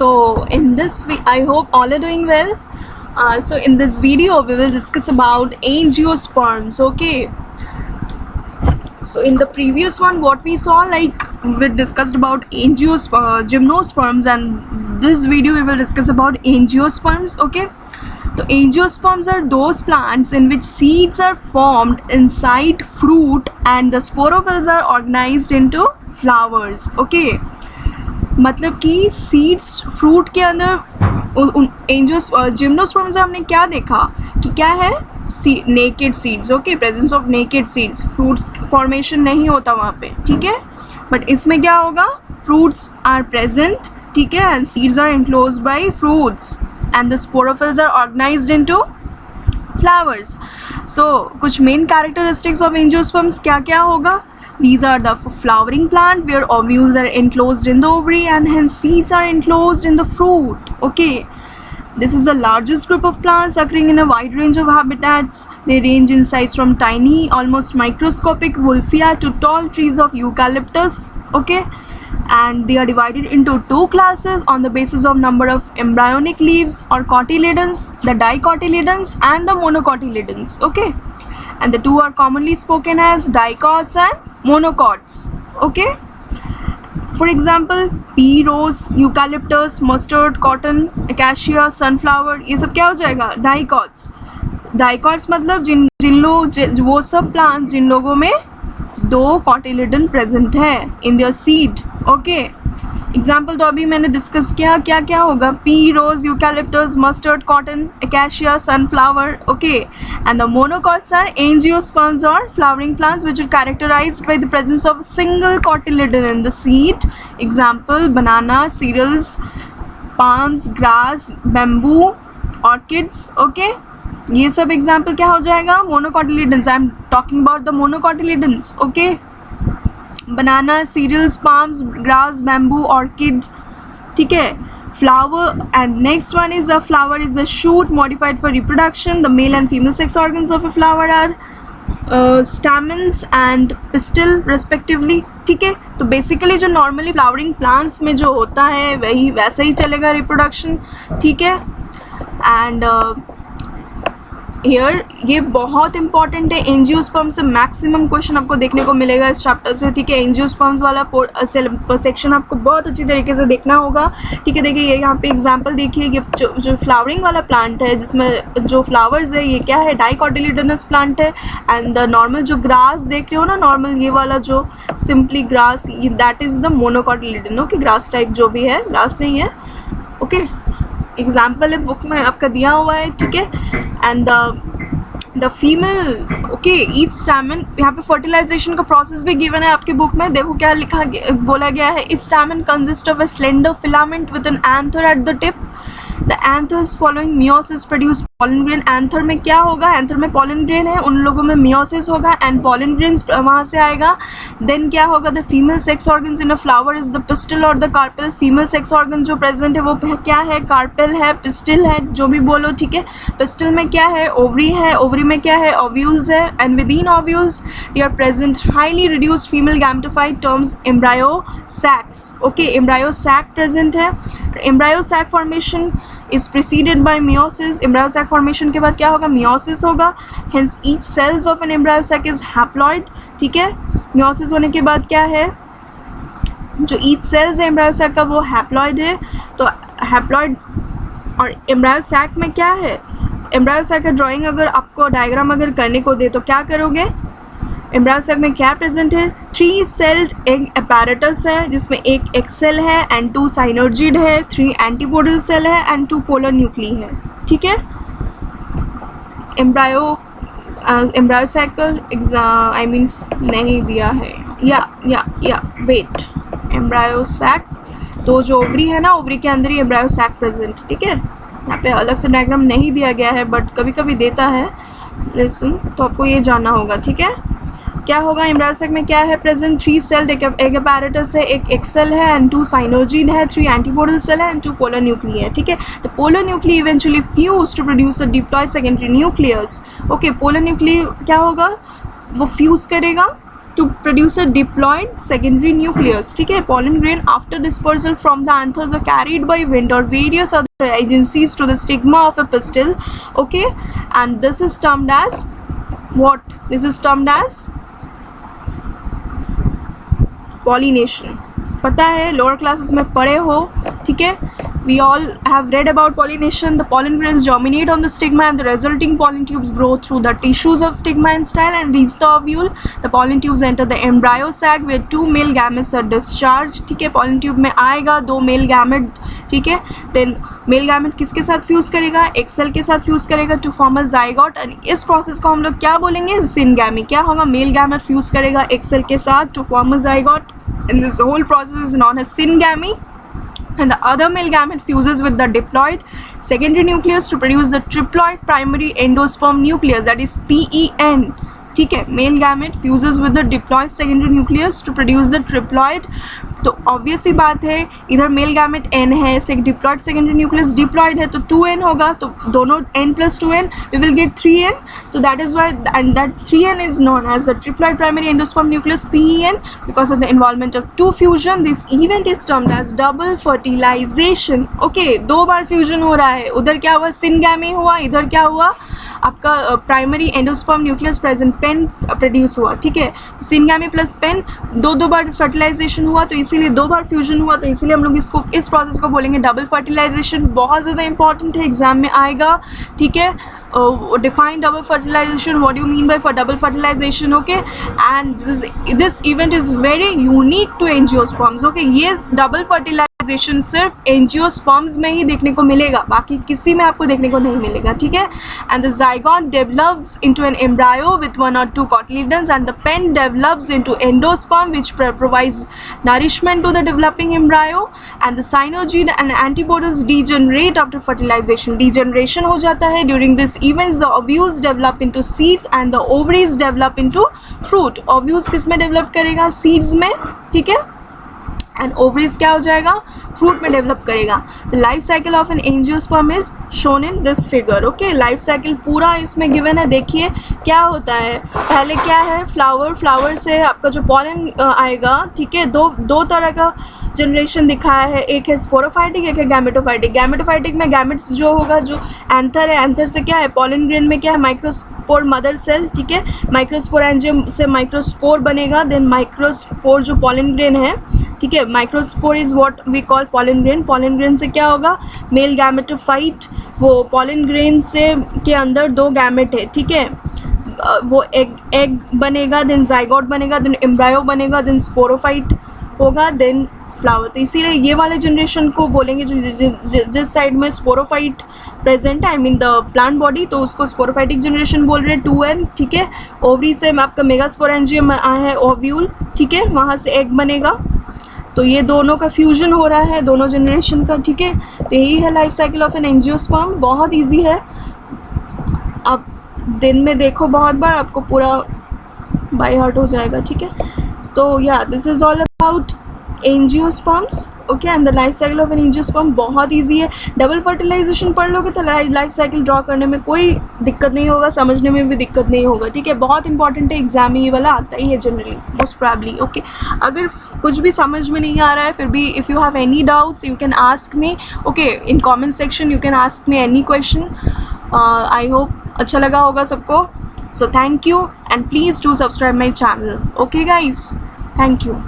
So in this I hope all are doing well. So in this video we will discuss about angiosperms. Okay, so in the previous one what we saw, like we discussed about gymnosperms, and this video we will discuss about angiosperms. Okay, so angiosperms are those plants in which seeds are formed inside fruit and the sporophylls are organized into flowers. Okay, मतलब कि seeds fruit के अंदर gymnosperm से हमने क्या देखा कि क्या है, naked seeds. Okay, presence of naked seeds, fruits formation नहीं होता वहाँ पे. ठीक है, बट इसमें क्या होगा, फ्रूट्स आर प्रेजेंट. ठीक है, and seeds are enclosed by fruits and the sporophylls are organised into flowers. So कुछ मेन कैरेक्टरिस्टिक्स ऑफ एंजियोस्पर्म्स क्या क्या होगा. These are the flowering plant where ovules are enclosed in the ovary and hence seeds are enclosed in the fruit. Okay, this is the largest group of plants occurring in a wide range of habitats. They range in size from tiny, almost microscopic wolfia to tall trees of eucalyptus. Okay, and they are divided into two classes on the basis of number of embryonic leaves or cotyledons, the dicotyledons and the monocotyledons. Okay, and the two are commonly spoken as dicots and monocots. Okay, for example pea, rose, eucalyptus, mustard, cotton, acacia, sunflower, ये सब क्या हो जाएगा, dicots. Dicots मतलब वो सब plants जिन लोगों में दो कॉटिलिडन प्रेजेंट है in their seed. Okay, example तो अभी मैंने डिस्कस किया क्या क्या होगा, pea, rose, eucalyptus, mustard, cotton, acacia, sunflower. Okay, and the monocots are angiosperms और flowering plants which are characterised by the presence of single cotyledon in the seed. Example banana, cereals, palms, grass, bamboo, orchids. Okay, ये सब example क्या हो जाएगा, monocotyledons. I am talking about the monocotyledons. Okay, banana, cereals, palms, grass, bamboo, orchid. ठीक है, flower. And next one is the flower is the shoot modified for reproduction. The male and female sex organs of a flower are stamens and pistil respectively. ठीक है, तो basically जो normally flowering plants में जो होता है वही वैसे ही चलेगा रिप्रोडक्शन. ठीक है, एंड हियर ये बहुत इंपॉर्टेंट है. एंजियोस्पर्म से मैक्सिमम क्वेश्चन आपको देखने को मिलेगा इस चैप्टर से. ठीक है, एंजियोस्पर्म्स वाला सेक्शन आपको बहुत अच्छी तरीके से देखना होगा. ठीक है, देखिए ये यहाँ पे एग्जांपल देखिए, ये जो फ्लावरिंग वाला प्लांट है जिसमें जो फ्लावर्स है ये क्या है, डाइकोटिलिडनस प्लांट है. एंड द नॉर्मल जो ग्रास देख रहे हो ना, नॉर्मल ये वाला जो simply grass, that is the monocotyledon. Okay, grass type जो भी है, ग्रास नहीं है. ओके, एग्जाम्पल है बुक में आपका दिया हुआ है. ठीक है, and the female. Okay, each stamen, यहाँ पे फर्टिलाइजेशन का प्रोसेस भी गिवन है आपके बुक में. देखो क्या लिखा बोला गया है, each stamen consist of a slender filament with an anther at the tip. The anthers following meiosis produce pollen grain. Anther में क्या होगा, एंथर में पॉलन ग्रेन है, उन लोगों में मियोसिस होगा एंड पॉलन ग्रेन्स वहाँ से आएगा. देन क्या होगा, the female sex organs in a flower is the pistil और the carpel. Female sex organ जो प्रेजेंट है वो क्या है, कार्पेल है, पिस्टल है, जो भी बोलो. ठीक है, पिस्टल में क्या है, ओवरी है, ओवरी में क्या है, ओव्यूल्स है, and within ovules they are present highly reduced female gametophyte terms embryo sacs. Okay, embryo sac present है. Embryo sac formation is preceded by meiosis. embryo sac formation के बाद क्या होगा, meiosis होगा. hence each cells of an embryo sac is haploid. ठीक है, meiosis होने के बाद क्या है, जो each cells है embryo sac का वो haploid है. तो haploid और embryo sac में क्या है, embryo sac का ड्राइंग अगर आपको डायग्राम अगर करने को दे तो क्या करोगे, एम्ब्रायो सेक में क्या प्रेजेंट है, 3 सेल्ड एग apparatus है जिसमें एक एक्स सेल है एंड 2 साइनर्जिड है, 3 एंटीपोडल सेल है एंड 2 पोलर न्यूक्ली है. ठीक है, एम्ब्रायो सेक का आई मीन नहीं दिया है, या वेट, एम्ब्रायो सेक तो जो ओवरी है ना, ओवरी के अंदर ही एम्ब्रायो सेक प्रेजेंट. ठीक है, यहाँ पे अलग से डायग्राम नहीं दिया गया है बट कभी कभी देता है, लिसन, तो आपको ये जानना होगा. ठीक है, क्या होगा, एम्ब्रायो सेक में क्या है प्रेजेंट, 3 सेल्ड एग apparatus है, एक एक्सेल है एंड 2 साइनर्जिड है, 3 एंटीपोडल सेल है एंड 2 पोलर न्यूक्ली है. ठीक है, तो polar nuclei eventually fuse to produce a diploid secondary nucleus. Okay, polar nuclei क्या होगा, वो फ्यूज़ करेगा to produce a diploid secondary nucleus. ठीक है, pollen grain after dispersal from the anthers are carried by wind or various other agencies to the stigma of a pistil. Okay, and this is termed as what? This is termed as pollination. पता है, lower classes में पढ़े हो. ठीक है, we all have read about pollination. The pollen grains germinate on the stigma and the resulting pollen tubes grow through the tissues of stigma and style and reach the ovule. The pollen tubes enter the embryo sac where 2 male gametes are discharged. ठीक है, pollen tube में आएगा 2 male gamete. ठीक है, then male gamete किसके साथ fuse करेगा? एक सेल के साथ फ्यूज़ करेगा to form a zygote. And इस प्रोसेस को हम लोग क्या बोलेंगे? सिनगैमी. क्या होगा? मेल गैमेट फ्यूज़ करेगा एक सेल के साथ to form a zygote, and this whole process is known as syngamy. And the other male gamete fuses with the diploid secondary nucleus to produce the triploid primary endosperm nucleus, that is PEN. ठीक है, male gamete fuses with the diploid secondary nucleus to produce the triploid. तो obvious ही बात है, इधर male gamete n है, diploid secondary nucleus diploid है, तो 2n होगा. तो दोनों n plus 2n we will get 3n. तो that is why, and that 3n is known as the triploid primary endosperm nucleus PEN because of the involvement of 2 fusion. This event is termed as double fertilization. Okay, 2 bar fusion हो रहा है. उधर क्या हुआ? Syngamy हुआ. इधर क्या हुआ? आपका primary endosperm nucleus present PEN produce हुआ. ठीक है, सिनगैमी प्लस पेन 2 बार फर्टिलाइजेशन हुआ, तो इसीलिए 2 बार फ्यूजन हुआ. तो इसीलिए हम लोग इसको, इस प्रोसेस को बोलेंगे डबल फर्टिलाइजेशन. बहुत ज़्यादा इंपॉर्टेंट है, एग्जाम में आएगा. ठीक है, define double fertilization. What do you mean by for double fertilization? Okay, and this event is very unique to angiosperms. Okay, ये double fertilization सिर्फ angiosperms में ही देखने को मिलेगा, बाकी किसी में आपको देखने को नहीं मिलेगा. ठीक है, and the zygote develops into an embryo with 1 or 2 cotyledons and the pen develops into endosperm which provides nourishment to the developing embryo, and the synogyne and antibodies degenerate after fertilization. Degeneration हो जाता है. During this events the ovules develop into seeds and the ovaries develop into fruit. ovules किस में develop करेगा? seeds में. ठीक है, and ovaries क्या हो जाएगा? फ्रूट में डेवलप करेगा. The life cycle of an angiosperm is shown in this figure. Okay, life cycle पूरा इसमें गिवन है. देखिए क्या होता है. पहले क्या है? फ्लावर. फ्लावर से आपका जो पॉलन आएगा. ठीक है, दो तरह का जनरेशन दिखाया है. एक है स्पोरोफाइटिक, एक है गैमेटोफाइटिक. गैमेटोफाइटिक में गैमेट्स जो होगा, जो एंथर है, एंथर से क्या है? पॉलन ग्रेन में क्या है? Microspore mother cell. ठीक है, माइक्रोस्पोर एंजियम से माइक्रोस्पोर बनेगा. देन माइक्रोस्पोर जो पॉलन ग्रेन है. ठीक है, microspore is what we call pollen grain. Pollen grain से क्या होगा? Male gametophyte. वो पॉलन ग्रेन से के अंदर 2 गैमेट है. ठीक है, वो एग बनेगा, देन जाइगोट बनेगा, देन एम्ब्रायो बनेगा, देन स्पोरोफाइट होगा, देन फ्लावर. तो इसीलिए ये वाले जनरेशन को बोलेंगे जो जिस साइड में स्पोरोफाइट प्रेजेंट है, I mean the plant body, तो उसको स्पोरोफाइटिक जनरेशन बोल रहे हैं. 2n. ठीक है, ओवरी से आपका मेगास्पोरेंजियम आया है, ओव्यूल. ठीक है, वहाँ से एग बनेगा. तो ये दोनों का फ्यूजन हो रहा है, दोनों जनरेशन का. ठीक है, तो यही है life cycle of an angiosperm. बहुत इजी है, आप दिन में देखो बहुत बार, आपको पूरा बाय हार्ट हो जाएगा. ठीक है, तो या this is all about angiosperms. Okay, and the life cycle of an angiosperm बहुत इजी है. डबल फर्टिलाइजेशन पढ़ लोगे तो लाइफ साइकिल ड्रॉ करने में कोई दिक्कत नहीं होगा, समझने में भी दिक्कत नहीं होगा. ठीक है, बहुत इंपॉर्टेंट है, एग्जाम में ये वाला आता ही है जनरली, मोस्ट प्रॉब्ली. ओके, अगर कुछ भी समझ में नहीं आ रहा है, फिर भी if you have any doubts you can ask me. Okay, in comment section you can ask me any question. I hope अच्छा लगा होगा सबको. So thank you and please do subscribe my channel. Okay guys, thank you.